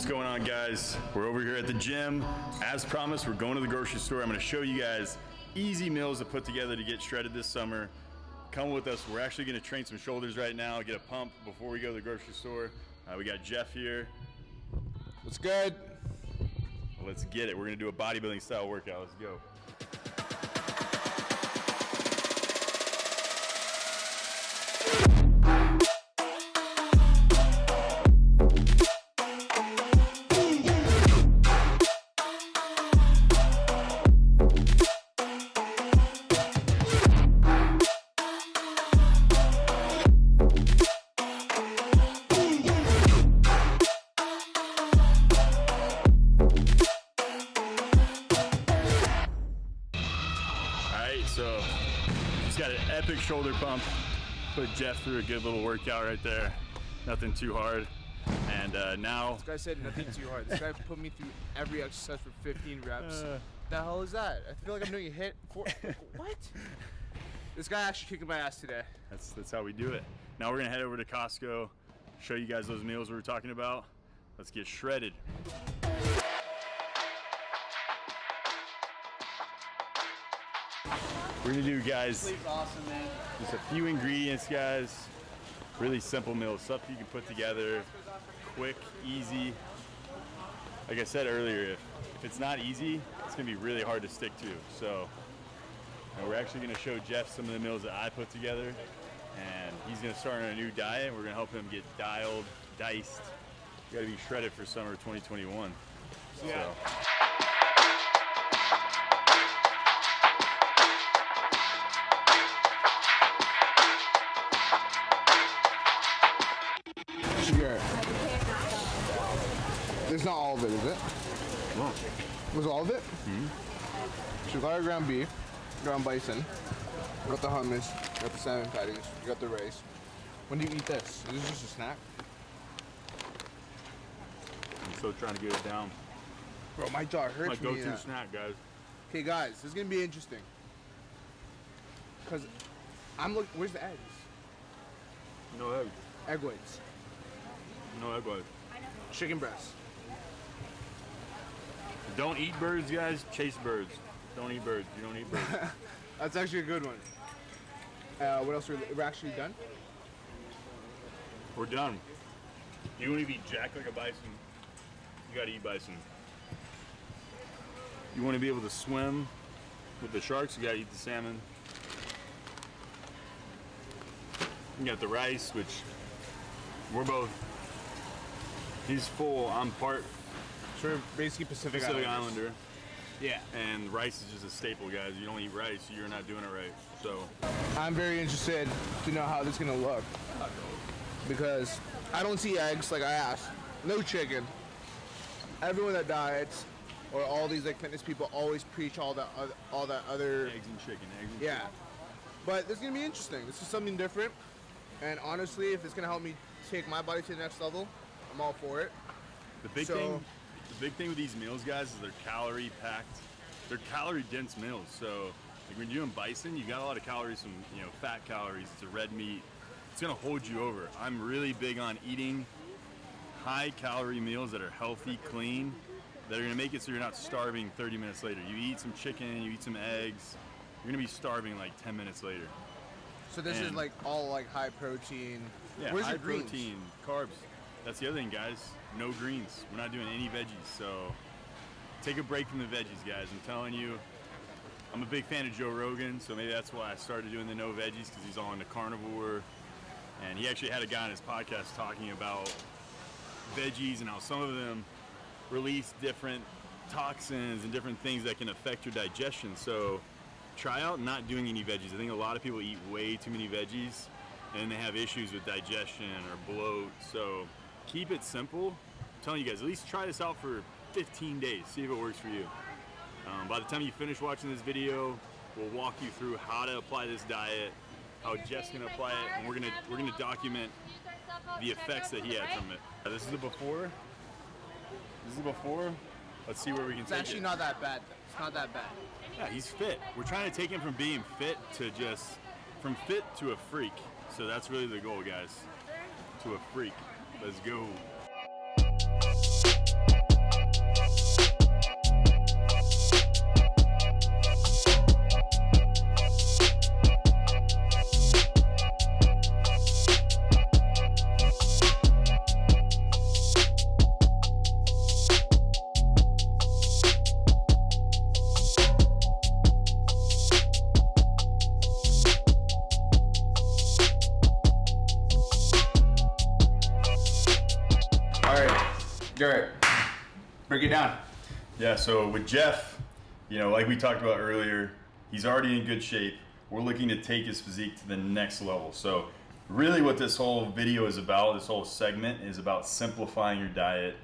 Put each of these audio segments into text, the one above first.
What's going on, guys? We're over here at the gym. As promised, we're going to the grocery store. I'm going to show you guys easy meals to put together to get shredded this summer. Come with us. We're actually going to train some shoulders right now, get a pump before we go to the grocery store. We got Jeff here. What's good? Let's get it. We're going to do a bodybuilding style workout. Let's go. So, just got an epic shoulder pump. Put Jeff through a good little workout right there. Nothing too hard. And now... This guy said nothing too hard. This guy put me through every exercise for 15 reps. The hell is that? I feel like I'm doing a hit for... What? This guy actually kicking my ass today. That's how we do it. Now we're gonna head over to Costco, show you guys those meals we were talking about. Let's get shredded. We're gonna do, guys, Awesome, man. just a few ingredients, guys. Really simple meals, stuff you can put together, quick, easy. Like I said earlier, if it's not easy, it's gonna be really hard to stick to. So we're actually gonna show Jeff some of the meals that I put together, and he's gonna start on a new diet. We're gonna help him get dialed, diced. You gotta be shredded for summer 2021. Yeah. So. There's not all of it, is it? Well, Was all of it? Mm-hmm. So you got our ground beef, ground bison, you got the hummus, you got the salmon patties, you got the rice. When do you eat this? Is this just a snack? I'm still trying to get it down. Bro, my jaw hurts My me. go-to snack, guys. Okay, guys, this is gonna be interesting. Cause I'm looking. Where's the eggs? No egg. Egg whites. No egg white. Chicken breast. Don't eat birds, guys. Chase birds. Don't eat birds. You don't eat birds. That's actually a good one. What else? We're actually done. We're done. You want to be jacked like a bison, you gotta eat bison. You want to be able to swim with the sharks, you gotta eat the salmon. You got the rice, which we're both. He's full. I'm part So we're basically Pacific Islander. Yeah. And rice is just a staple, guys. You don't eat rice, you're not doing it right. So I'm very interested to know how this is gonna look because I don't see eggs like I asked. No chicken. Everyone that diets or all these like fitness people always preach all that other. eggs and chicken, Yeah. But this is gonna be interesting. This is something different. And honestly, if it's gonna help me take my body to the next level, I'm all for it. The big thing with these meals, guys, is they're calorie packed. They're calorie dense meals. So like when you're doing bison, you got a lot of calories from, fat calories. It's a red meat. It's gonna hold you over. I'm really big on eating high calorie meals that are healthy, clean, that are gonna make it so you're not starving 30 minutes later. You eat some chicken, you eat some eggs, you're gonna be starving like 10 minutes later. So this is like all like high protein. Yeah, Where's high your greens? protein, carbs. That's the other thing, guys. No greens. We're not doing any veggies. So take a break from the veggies, guys. I'm telling you, I'm a big fan of Joe Rogan, so maybe that's why I started doing the no veggies, because he's all into carnivore. And he actually had a guy on his podcast talking about veggies and how some of them release different toxins and different things that can affect your digestion. So try out not doing any veggies. I think a lot of people eat way too many veggies and they have issues with digestion or bloat. So keep it simple. I'm telling you guys, at least try this out for 15 days. See if it works for you. By the time you finish watching this video, we'll walk you through how to apply this diet, how Jeff's gonna apply it, and we're gonna document the effects that he had from it. This is the before. This is the before. Let's see where we can It's take actually it. not that bad. It's not that bad. Yeah, he's fit. We're trying to take him from being fit to from fit to a freak. So that's really the goal, guys. To a freak. Let's go. All right, Garrett, break it down. Yeah, so with Jeff, like we talked about earlier, he's already in good shape. We're looking to take his physique to the next level. So really what this whole video is about, this whole segment is about simplifying your diet,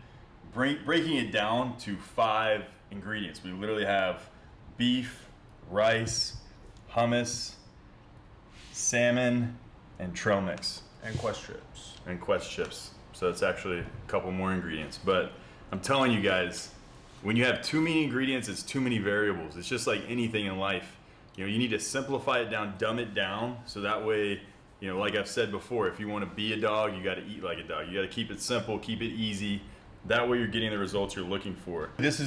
breaking it down to 5 ingredients. We literally have beef, rice, hummus, salmon, and trail mix. And Quest chips. And Quest chips. So it's actually a couple more ingredients. But I'm telling you guys, when you have too many ingredients, it's too many variables. It's just like anything in life. You need to simplify it down, dumb it down, so that way, like I've said before, if you want to be a dog, you got to eat like a dog. You got to keep it simple, keep it easy. That way you're getting the results you're looking for. Let's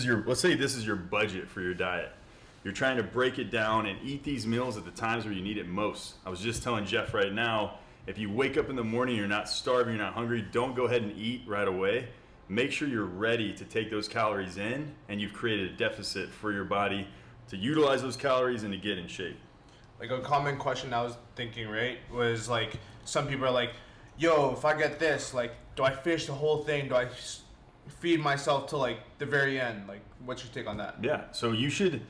say this is your budget for your diet. You're trying to break it down and eat these meals at the times where you need it most. I was just telling Jeff right now, if you wake up in the morning, you're not starving, you're not hungry, don't go ahead and eat right away. Make sure you're ready to take those calories in, and you've created a deficit for your body to utilize those calories and to get in shape. Like a common question I was thinking, right, was like, some people are like, yo, if I get this, like, do I finish the whole thing? Do I feed myself till like the very end? Like, what's your take on that? Yeah, so you should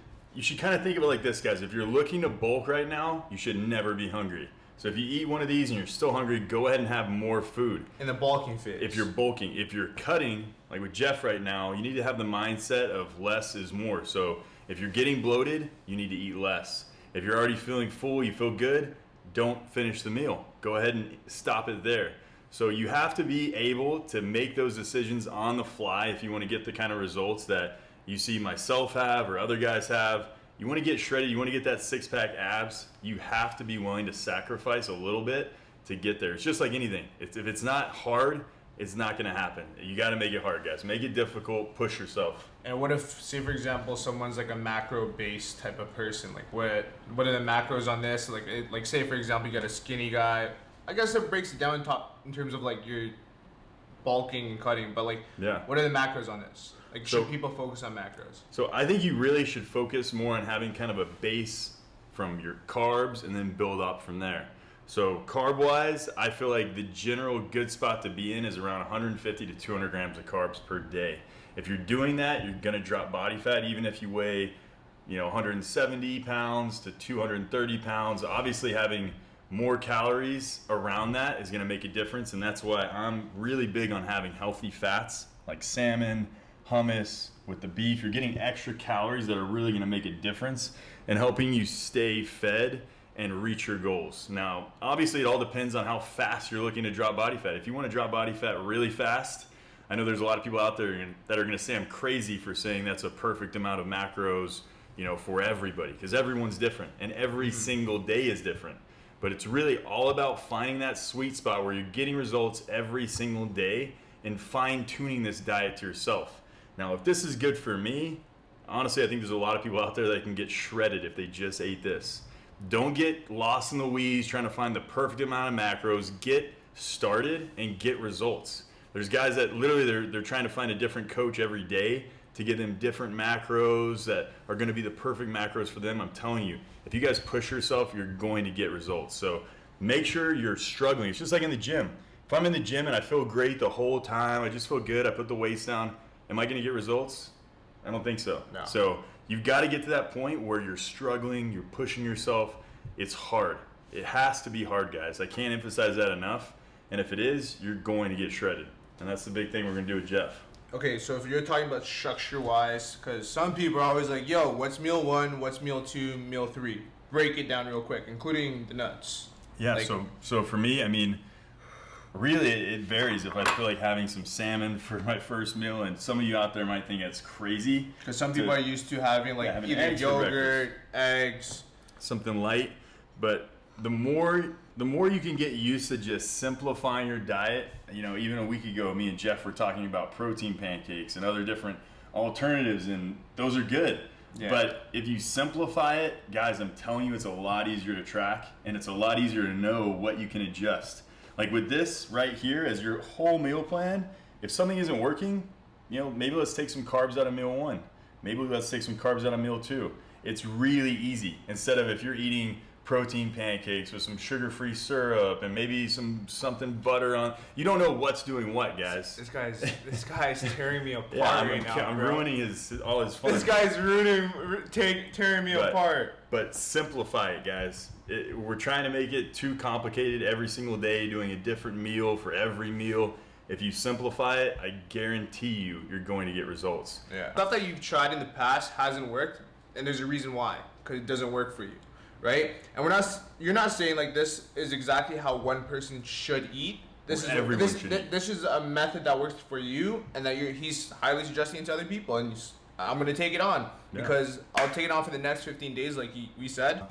kind of think of it like this, guys. If you're looking to bulk right now, you should never be hungry. So if you eat one of these and you're still hungry, go ahead and have more food. In the bulking phase. If you're bulking, if you're cutting, like with Jeff right now, you need to have the mindset of less is more. So if you're getting bloated, you need to eat less. If you're already feeling full, you feel good, don't finish the meal. Go ahead and stop it there. So you have to be able to make those decisions on the fly if you want to get the kind of results that you see myself have or other guys have. You want to get shredded, you want to get that 6-pack abs, you have to be willing to sacrifice a little bit to get there. It's just like anything. If it's not hard, it's not going to happen. You got to make it hard, guys. Make it difficult, push yourself. And what if, say for example, someone's like a macro-based type of person? Like what are the macros on this? Like say for example, you got a skinny guy. I guess it breaks it down in terms of like your bulking and cutting, but like, yeah. What are the macros on this? Like, should people focus on macros? So I think you really should focus more on having kind of a base from your carbs and then build up from there. So carb-wise, I feel like the general good spot to be in is around 150 to 200 grams of carbs per day. If you're doing that, you're going to drop body fat, even if you weigh, 170 pounds to 230 pounds. Obviously, having more calories around that is going to make a difference, and that's why I'm really big on having healthy fats like salmon, hummus, with the beef. You're getting extra calories that are really going to make a difference in helping you stay fed and reach your goals. Now, obviously, it all depends on how fast you're looking to drop body fat. If you want to drop body fat really fast, I know there's a lot of people out there that are going to say I'm crazy for saying that's a perfect amount of macros, for everybody, because everyone's different and every single day is different. But it's really all about finding that sweet spot where you're getting results every single day and fine-tuning this diet to yourself. Now, if this is good for me, honestly, I think there's a lot of people out there that can get shredded if they just ate this. Don't get lost in the weeds trying to find the perfect amount of macros. Get started and get results. There's guys that literally they're trying to find a different coach every day to give them different macros that are going to be the perfect macros for them. I'm telling you, if you guys push yourself, you're going to get results. So make sure you're struggling. It's just like in the gym. If I'm in the gym and I feel great the whole time, I just feel good, I put the weights down, am I going to get results? I don't think so. No. So you've got to get to that point where you're struggling, you're pushing yourself. It's hard. It has to be hard, guys. I can't emphasize that enough. And if it is, you're going to get shredded. And that's the big thing we're going to do with Jeff. Okay, so if you're talking about structure-wise, because some people are always like, yo, what's meal 1, what's meal 2, meal 3? Break it down real quick, including the nuts. Yeah, so for me, I mean, really it varies. If I feel like having some salmon for my first meal, and some of you out there might think that's crazy. Because some people are used to having like having either eggs for yogurt, eggs. Something light. But the more you can get used to just simplifying your diet, even a week ago, me and Jeff were talking about protein pancakes and other different alternatives, and those are good. Yeah. But if you simplify it, guys, I'm telling you, it's a lot easier to track, and it's a lot easier to know what you can adjust. Like with this right here as your whole meal plan, if something isn't working, maybe let's take some carbs out of meal 1. Maybe let's take some carbs out of meal 2. It's really easy. Instead of if you're eating protein pancakes with some sugar-free syrup and maybe something butter on. You don't know what's doing what, guys. This guy's tearing me apart Yeah, now. I'm bro. ruining all his fun. This guy's tearing me apart. But simplify it, guys. We're trying to make it too complicated every single day, doing a different meal for every meal. If you simplify it, I guarantee you're going to get results. Yeah. Stuff that you've tried in the past hasn't worked, and there's a reason why, because it doesn't work for you, right? And you're not saying like this is exactly how one person should eat. This is a method that works for you, and that he's highly suggesting it to other people, and I'm gonna take it on because I'll take it on for the next 15 days, like we said.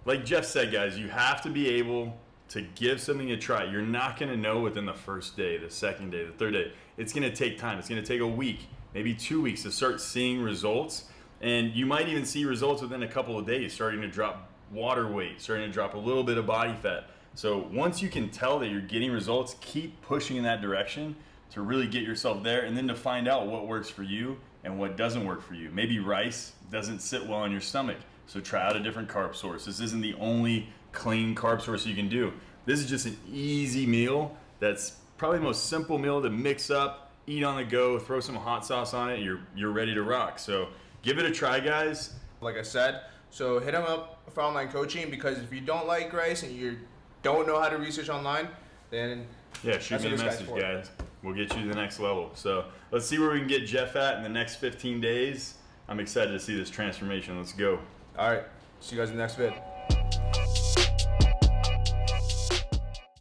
Like Jeff said, guys, you have to be able to give something a try. You're not going to know within the first day, the second day, the third day. It's going to take time. It's going to take a week, maybe 2 weeks to start seeing results. And you might even see results within a couple of days, starting to drop water weight, starting to drop a little bit of body fat. So once you can tell that you're getting results, keep pushing in that direction to really get yourself there, and then to find out what works for you and what doesn't work for you. Maybe rice doesn't sit well in your stomach, so try out a different carb source. This isn't the only clean carb source you can do. This is just an easy meal that's probably the most simple meal to mix up, eat on the go, throw some hot sauce on it, you're ready to rock. So give it a try, guys. Like I said, so hit him up for online coaching, because if you don't like rice and you don't know how to research online, then shoot me a message, guys. We'll get you to the next level. So let's see where we can get Jeff at in the next 15 days. I'm excited to see this transformation. Let's go. All right. See you guys in the next vid.